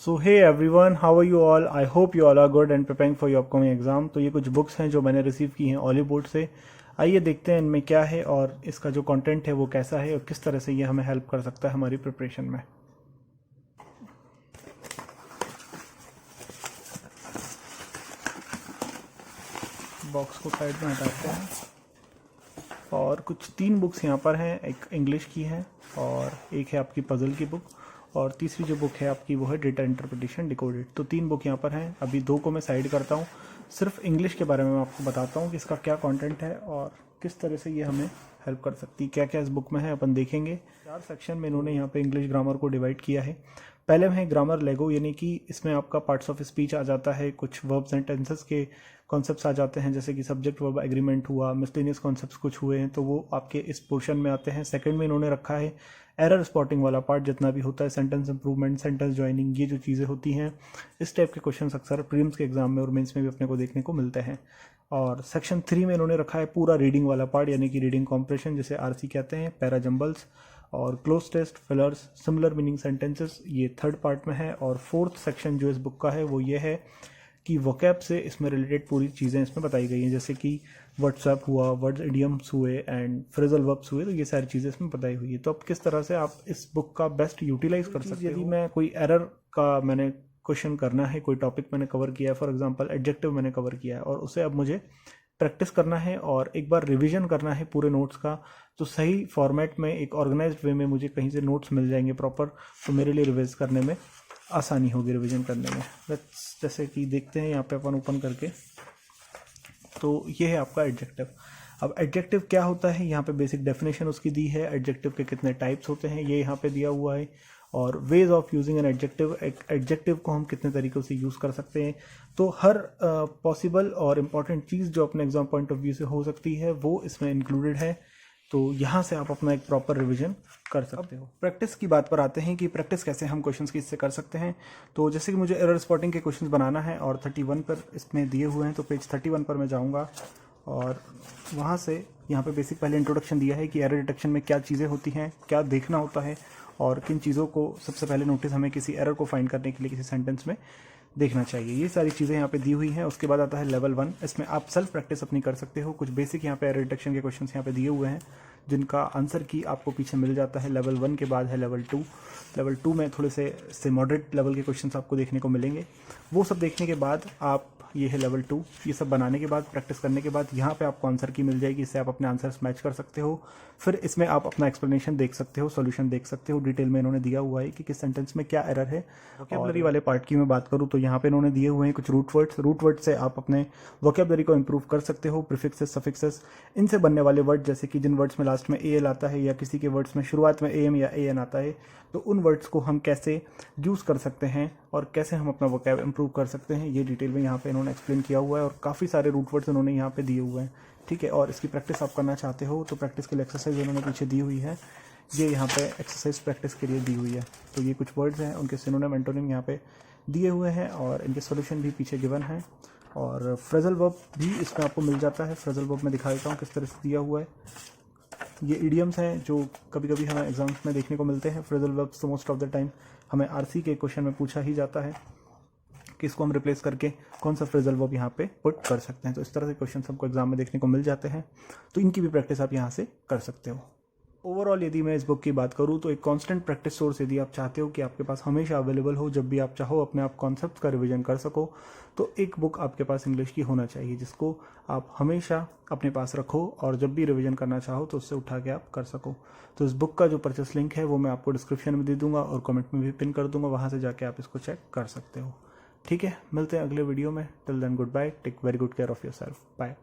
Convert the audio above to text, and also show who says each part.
Speaker 1: So hey everyone, how are you all? I hope you all are good and preparing for your upcoming exam. तो ये कुछ books हैं जो मैंने receive की हैं ऑलिव बोर्ड से। आइए देखते हैं इनमें क्या है और इसका जो कंटेंट है वो कैसा है और किस तरह से ये हमें हेल्प कर सकता है हमारी प्रिपरेशन में। बॉक्स को साइड में हटाते हैं और कुछ 3 बुक्स यहाँ पर हैं। एक इंग्लिश की है और एक है आपकी पजल की बुक और तीसरी जो बुक है आपकी वो है डेटा इंटरप्रिटेशन डिकोडेड। तो 3 बुक यहाँ पर हैं। अभी 2 को मैं साइड करता हूँ। सिर्फ इंग्लिश के बारे में मैं आपको बताता हूँ कि इसका क्या कंटेंट है और किस तरह से ये हमें हेल्प कर सकती है। क्या क्या इस बुक में है अपन देखेंगे। 4 सेक्शन में इन्होंने यहाँ पे इंग्लिश ग्रामर को डिवाइड किया है। पहले में है ग्रामर लेगो, यानी कि इसमें आपका पार्ट्स ऑफ स्पीच आ जाता है, कुछ वर्ब्स एंड टेंसेस के कॉन्सेप्ट्स आ जाते हैं, जैसे कि सब्जेक्ट वर्ब एग्रीमेंट हुआ, मिसलेनियस कॉन्सेप्ट्स कुछ हुए हैं तो वो आपके इस पोर्शन में आते हैं। सेकंड में इन्होंने रखा है एरर स्पॉटिंग वाला पार्ट, जितना भी होता है सेंटेंस इंप्रूवमेंट, सेंटेंस ज्वाइनिंग, ये जो चीज़ें होती हैं इस टाइप के क्वेश्चन अक्सर प्रीलिम्स के एग्जाम में और मेंस में भी अपने को देखने को मिलते हैं। और सेक्शन 3 में इन्होंने रखा है पूरा रीडिंग वाला पार्ट, यानी कि रीडिंग कॉम्प्रेशन जिसे आरसी कहते हैं, पैरा जंबल्स और cloze test, fillers, similar meaning sentences, ये 3rd पार्ट में है। और 4th सेक्शन जो इस बुक का है वो ये है कि वोकैब से इसमें रिलेटेड पूरी चीज़ें इसमें बताई गई हैं, जैसे कि व्हाट्सएप हुआ, वर्ड्स इडियम्स हुए एंड फ्रेजल वर्ब्स हुए, तो ये सारी चीज़ें इसमें बताई हुई है। तो अब किस तरह से आप इस बुक का बेस्ट यूटिलाइज कर सकते हो। यदि मैं कोई एरर का मैंने क्वेश्चन करना है, कोई टॉपिक मैंने कवर किया है, फॉर एग्जांपल एडजेक्टिव मैंने कवर किया है और उसे अब मुझे प्रैक्टिस करना है और एक बार रिवीजन करना है पूरे नोट्स का, तो सही फॉर्मेट में एक ऑर्गेनाइज्ड वे में मुझे कहीं से नोट्स मिल जाएंगे प्रॉपर, तो मेरे लिए रिवाइज करने में आसानी होगी, रिवीजन करने में। जैसे कि देखते हैं यहाँ पे अपन ओपन करके, तो ये है आपका एडजेक्टिव। अब एडजेक्टिव क्या होता है, यहाँ पे बेसिक डेफिनेशन उसकी दी है। एडजेक्टिव के कितने टाइप्स होते हैं ये यहाँ पे दिया हुआ है और ways of using an adjective, adjective को हम कितने तरीक़ों से यूज़ कर सकते हैं। तो हर पॉसिबल और इम्पॉर्टेंट चीज़ जो अपने एग्जाम पॉइंट ऑफ व्यू से हो सकती है वो इसमें इंक्लूडेड है। तो यहाँ से आप अपना एक प्रॉपर रिवीजन कर सकते हो। प्रैक्टिस की बात पर आते हैं कि प्रैक्टिस कैसे हम क्वेश्चंस की इससे कर सकते हैं। तो जैसे कि मुझे एरर स्पॉटिंग के क्वेश्चंस बनाना है और 31 पर इसमें दिए हुए हैं, तो पेज 31 पर मैं जाऊँगा और वहाँ से यहाँ पे बेसिक पहले इंट्रोडक्शन दिया है कि एरर डिटेक्शन में क्या चीज़ें होती हैं, क्या देखना होता है और किन चीज़ों को सबसे पहले नोटिस हमें किसी एरर को फाइंड करने के लिए किसी सेंटेंस में देखना चाहिए। ये सारी चीज़ें यहाँ पे दी हुई हैं। उसके बाद आता है लेवल 1, इसमें आप सेल्फ प्रैक्टिस अपनी कर सकते हो। कुछ बेसिक यहाँ पे एरर डिटेक्शन के क्वेश्चंस यहाँ पे दिए हुए हैं जिनका आंसर की आपको पीछे मिल जाता है। लेवल 1 के बाद है लेवल 2। लेवल 2 में थोड़े से मॉडरेट लेवल के क्वेश्चंस आपको देखने को मिलेंगे। वो सब देखने के बाद आप, ये है लेवल 2, ये सब बनाने के बाद प्रैक्टिस करने के बाद यहाँ पे आपको आंसर की मिल जाएगी, इससे आप अपने आंसर्स मैच कर सकते हो। फिर इसमें आप अपना एक्सप्लेनेशन देख सकते हो, सॉल्यूशन देख सकते हो। डिटेल में इन्होंने दिया हुआ है कि किस सेंटेंस में क्या एरर है। वोकैबुलरी वाले पार्ट की मैं बात करूँ तो यहाँ पे इन्होंने दिए हुए हैं कुछ रूट वर्ड्स से आप अपने वोकैबुलरी को इंप्रूव कर सकते हो। प्रीफिक्सेस, सफिक्सेस, इनसे बनने वाले वर्ड, जैसे कि जिन वर्ड्स में लास्ट में एल आता है या किसी के वर्ड्स में शुरुआत में एम या एन आता है, तो उन वर्ड्स को हम कैसे यूज़ कर सकते हैं और कैसे हम अपना वोकैब इंप्रूव कर सकते हैं, ये डिटेल में यहाँ पे इन्होंने एक्सप्लेन किया हुआ है और काफ़ी सारे रूट वर्ड्स इन्होंने यहाँ पे दिए हुए हैं। ठीक है, और इसकी प्रैक्टिस आप करना चाहते हो तो प्रैक्टिस के लिए एक्सरसाइज उन्होंने पीछे दी हुई है, ये यहाँ पे एक्सरसाइज प्रैक्टिस के लिए दी हुई है। तो ये कुछ वर्ड्स हैं, उनके सिनोनिम एंटोनिम यहाँ पे दिए हुए हैं और इनके सॉल्यूशन भी पीछे गिवन है। और फ्रेजल वर्ब भी इसमें आपको मिल जाता है। फ्रेजल वर्ब में दिखा देता हूँ किस तरह से दिया हुआ है। ये इडियम्स हैं जो कभी कभी हमें एग्जाम्स में देखने को मिलते हैं। फ्रेजल वर्ब्स तो मोस्ट ऑफ द टाइम हमें आरसी के क्वेश्चन में पूछा ही जाता है कि इसको हम रिप्लेस करके कौन सा फ्रेजल वर्ब यहाँ पे पुट कर सकते हैं। तो इस तरह से क्वेश्चन हमको एग्जाम में देखने को मिल जाते हैं, तो इनकी भी प्रैक्टिस आप यहाँ से कर सकते हो। ओवरऑल यदि मैं इस बुक की बात करूँ तो एक कांस्टेंट प्रैक्टिस सोर्स यदि आप चाहते हो कि आपके पास हमेशा अवेलेबल हो, जब भी आप चाहो अपने आप कॉन्सेप्ट का रिवीजन कर सको, तो एक बुक आपके पास इंग्लिश की होना चाहिए जिसको आप हमेशा अपने पास रखो और जब भी रिवीजन करना चाहो तो उससे उठा के आप कर सको। तो इस बुक का जो परचेस लिंक है वो मैं आपको डिस्क्रिप्शन में दे दूंगा और कमेंट में भी पिन कर दूंगा, वहाँ से जाके आप इसको चेक कर सकते हो। ठीक है, मिलते हैं अगले वीडियो में। Till then goodbye, take very good care of yourself, bye.